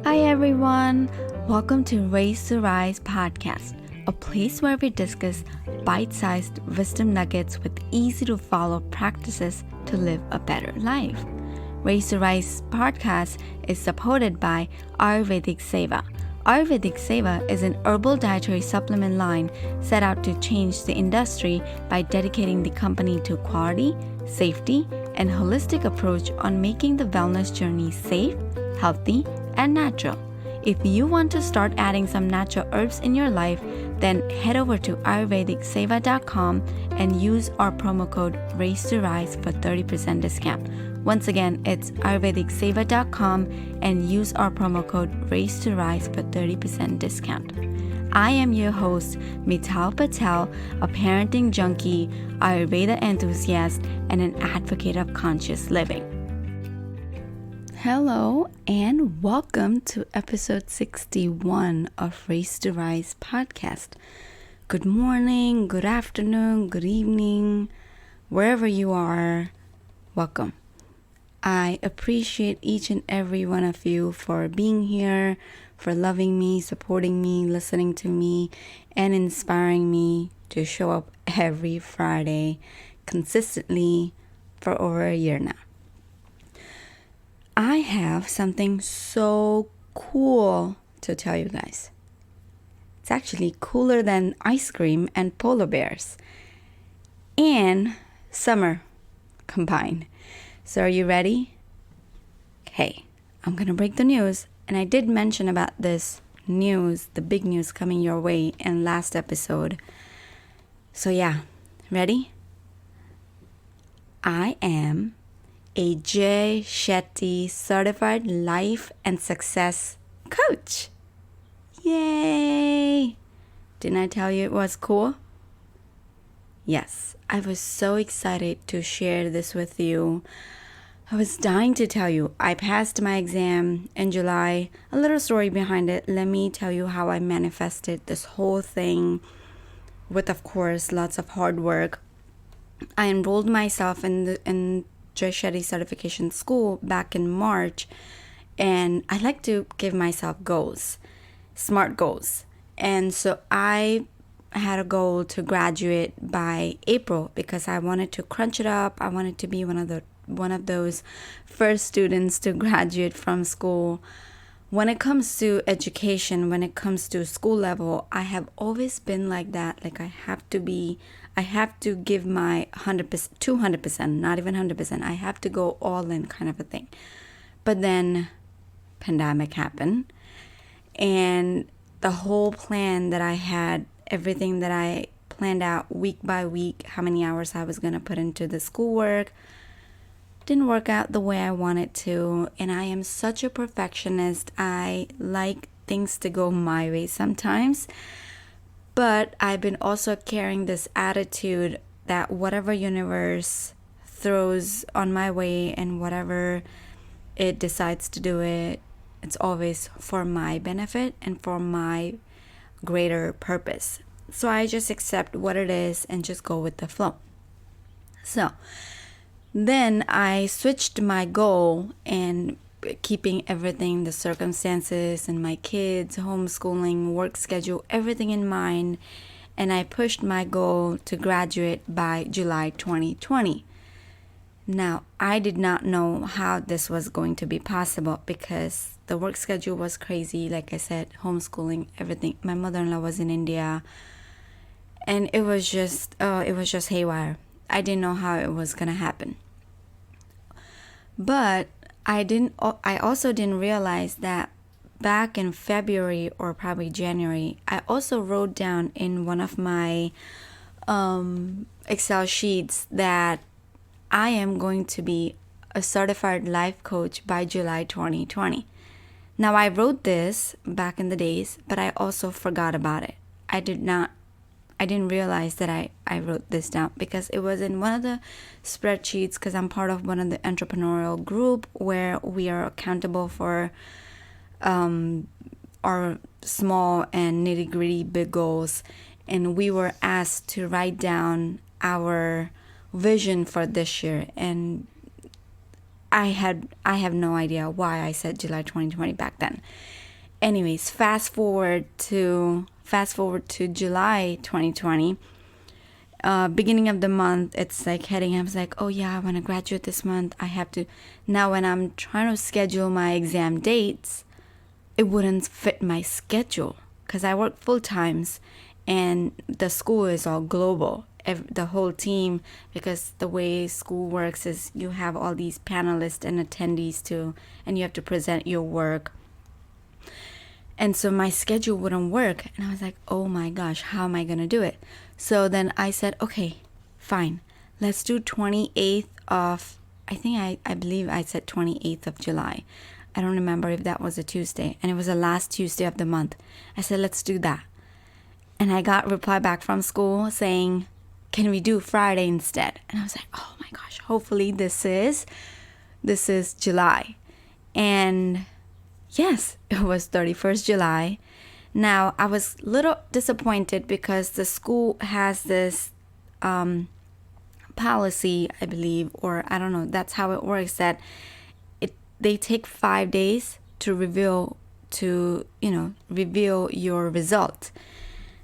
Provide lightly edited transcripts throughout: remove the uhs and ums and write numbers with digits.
Hi everyone, welcome to Raise to Rise podcast, a place where we discuss bite-sized wisdom nuggets with easy-to-follow practices to live a better life. Raise to Rise podcast is supported by Ayurvedic Seva. Ayurvedic Seva is an herbal dietary supplement line set out to change the industry by dedicating the company to quality, safety, and holistic approach on making the wellness journey safe, healthy, and natural. If you want to start adding some natural herbs in your life, then head over to ayurvedicseva.com and use our promo code Raise to Rise for 30% discount. Once again, it's ayurvedicseva.com and use our promo code Raise to Rise for 30% discount. I am your host, Mital Patel, a parenting junkie, Ayurveda enthusiast, and an advocate of conscious living. Hello and welcome to episode 61 of Raise to Rise podcast. Good morning, good afternoon, good evening, wherever you are, welcome. I appreciate each and every one of you for being here, for loving me, supporting me, listening to me, and inspiring me to show up every Friday consistently for over a year now. I have something so cool to tell you guys. It's actually cooler than ice cream and polar bears and summer combined. So are you ready? Okay, I'm gonna break the news. And I did mention about this news, the big news coming your way in last episode. So yeah, ready? I am a Jay Shetty certified life and success coach. Yay! Didn't I tell you it was cool? Yes, I was so excited to share this with you. I was dying to tell you, I passed my exam in July. A little story behind it. Let me tell you how I manifested this whole thing with, of course, lots of hard work. I enrolled myself in Jay Shetty certification school back in March, and I like to give myself goals, smart goals. And so I had a goal to graduate by April because I wanted to crunch it up. I wanted to be one of those first students to graduate from school. When it comes to education, when it comes to school level, I have always been like that. Like I have to give my 100%, 200%, not even 100%. I have to go all in kind of a thing. But then pandemic happened and the whole plan that I had, everything that I planned out week by week, how many hours I was going to put into the schoolwork, didn't work out the way I wanted to. And I am such a perfectionist. I like things to go my way sometimes. But I've been also carrying this attitude that whatever universe throws on my way and whatever it decides to do it's always for my benefit and for my greater purpose. So I just accept what it is and just go with the flow. So then I switched my goal and keeping everything, the circumstances and my kids, homeschooling, work schedule, everything in mind. And I pushed my goal to graduate by July 2020. Now, I did not know how this was going to be possible because the work schedule was crazy. Like I said, homeschooling, everything. My mother-in-law was in India. And it was just haywire. I didn't know how it was going to happen. But I also didn't realize that back in February or probably January, I also wrote down in one of my Excel sheets that I am going to be a certified life coach by July 2020. Now, I wrote this back in the days, but I also forgot about it. I didn't realize that I wrote this down because it was in one of the spreadsheets because I'm part of one of the entrepreneurial group where we are accountable for our small and nitty-gritty big goals. And we were asked to write down our vision for this year. And I have no idea why I said July 2020 back then. Anyways, fast forward to July 2020. Beginning of the month, it's like heading. I was like, oh yeah, I want to graduate this month. I have to. Now, when I'm trying to schedule my exam dates, it wouldn't fit my schedule because I work full times, and the school is all global. The whole team, because the way school works is you have all these panelists and attendees too, and you have to present your work. And so my schedule wouldn't work. And I was like, oh my gosh, how am I going to do it? So then I said, okay, fine. Let's do 28th of, I believe I said 28th of July. I don't remember if that was a Tuesday. And it was the last Tuesday of the month. I said, let's do that. And I got a reply back from school saying, can we do Friday instead? And I was like, oh my gosh, hopefully this is July. And yes, it was 31st July. Now, I was a little disappointed because the school has this policy, I believe, or I don't know, that's how it works, that they take 5 days to reveal your result.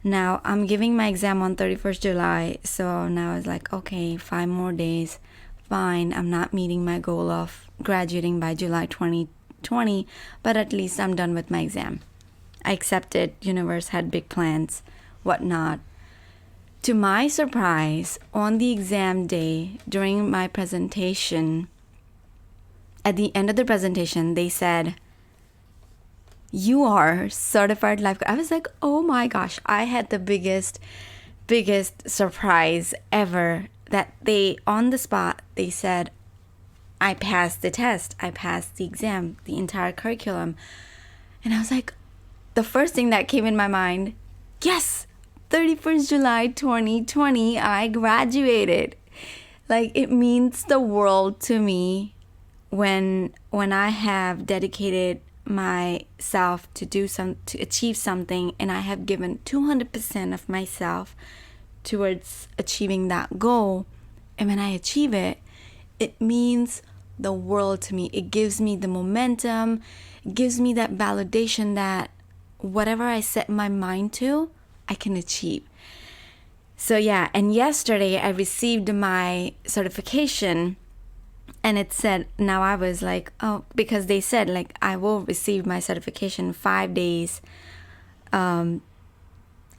Now, I'm giving my exam on 31st July, so now it's like, okay, 5 more days. Fine, I'm not meeting my goal of graduating by July 2020, but at least I'm done with my exam. I accepted, universe had big plans, whatnot. To my surprise, on the exam day, during my presentation, at the end of the presentation, they said, you are certified life coach. I was like, oh my gosh, I had the biggest surprise ever that they, on the spot, they said, I passed the test. I passed the exam, the entire curriculum. And I was like, the first thing that came in my mind, yes, 31st July 2020, I graduated. Like, it means the world to me when I have dedicated myself to achieve something, and I have given 200% of myself towards achieving that goal, and when I achieve it, it means the world to me. It gives me the momentum, it gives me that validation that whatever I set my mind to, I can achieve. So yeah, and yesterday I received my certification, and it said, now I was like, oh, because they said, like, I will receive my certification 5 days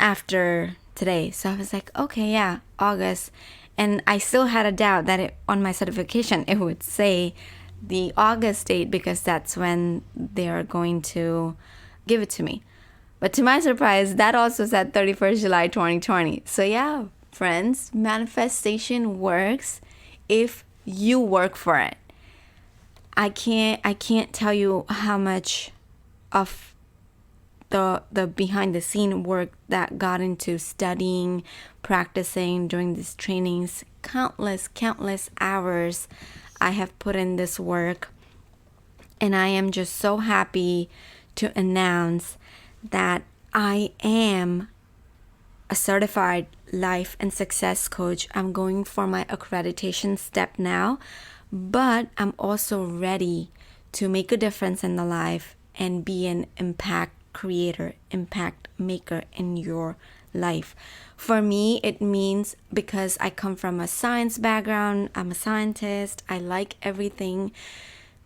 after today. So I was like, okay, yeah, August. And I still had a doubt that on my certification, it would say the August date because that's when they are going to give it to me. But to my surprise, that also said 31st July 2020. So yeah, friends, manifestation works if you work for it. I can't tell you how much of the behind the scene work that got into studying, practicing, doing these trainings. Countless hours I have put in this work, and I am just so happy to announce that I am a certified life and success coach. I'm going for my accreditation step now, but I'm also ready to make a difference in the life and be an impact creator, impact maker in your life. For me, it means, because I come from a science background, I'm a scientist, I like everything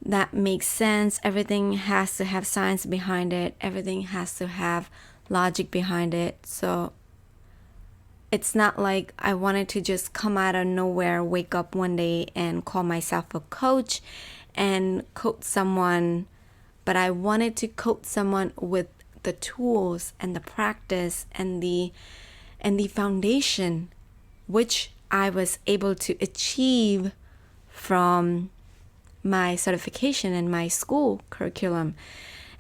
that makes sense. Everything has to have science behind it. Everything has to have logic behind it. So it's not like I wanted to just come out of nowhere, wake up one day and call myself a coach and coach someone, but I wanted to coach someone with the tools and the practice and the foundation which I was able to achieve from my certification and my school curriculum.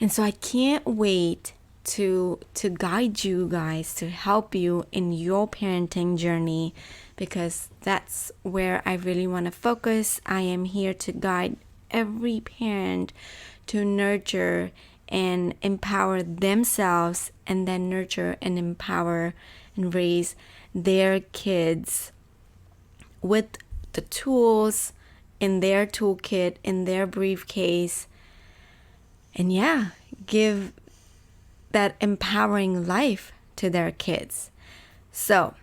And so I can't wait to guide you guys, to help you in your parenting journey, because that's where I really want to focus. I am here to guide every parent to nurture and empower themselves, and then nurture and empower and raise their kids with the tools in their toolkit, in their briefcase, and give that empowering life to their kids. So,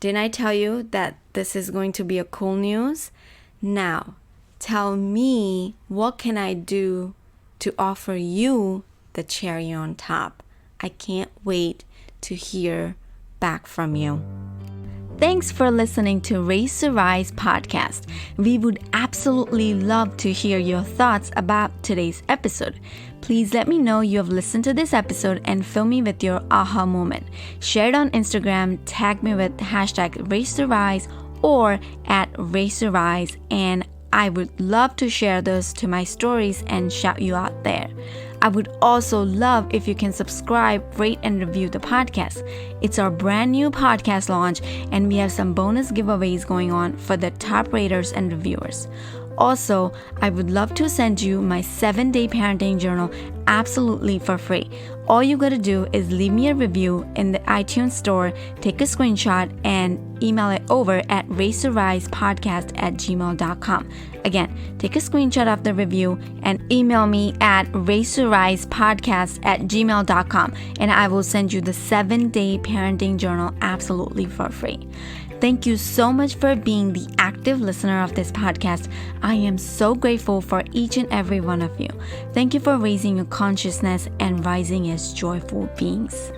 didn't I tell you that this is going to be a cool news? Now, tell me, what can I do to offer you the cherry on top? I can't wait to hear back from you. Thanks for listening to Raise to Rise podcast. We would absolutely love to hear your thoughts about today's episode. Please let me know you have listened to this episode and fill me with your aha moment. Share it on Instagram, tag me with hashtag Raise to Rise or at Raise to Rise, and I would love to share those to my stories and shout you out there. I would also love if you can subscribe, rate, and review the podcast. It's our brand new podcast launch, and we have some bonus giveaways going on for the top raters and reviewers. Also, I would love to send you my 7-day parenting journal absolutely for free. All you gotta do is leave me a review in the iTunes store, take a screenshot, and email it over at raisetorisepodcast@gmail.com. Again, take a screenshot of the review and email me at raisetorisepodcast@gmail.com, and I will send you the 7-day parenting journal absolutely for free. Thank you so much for being the active listener of this podcast. I am so grateful for each and every one of you. Thank you for raising your consciousness and rising as joyful beings.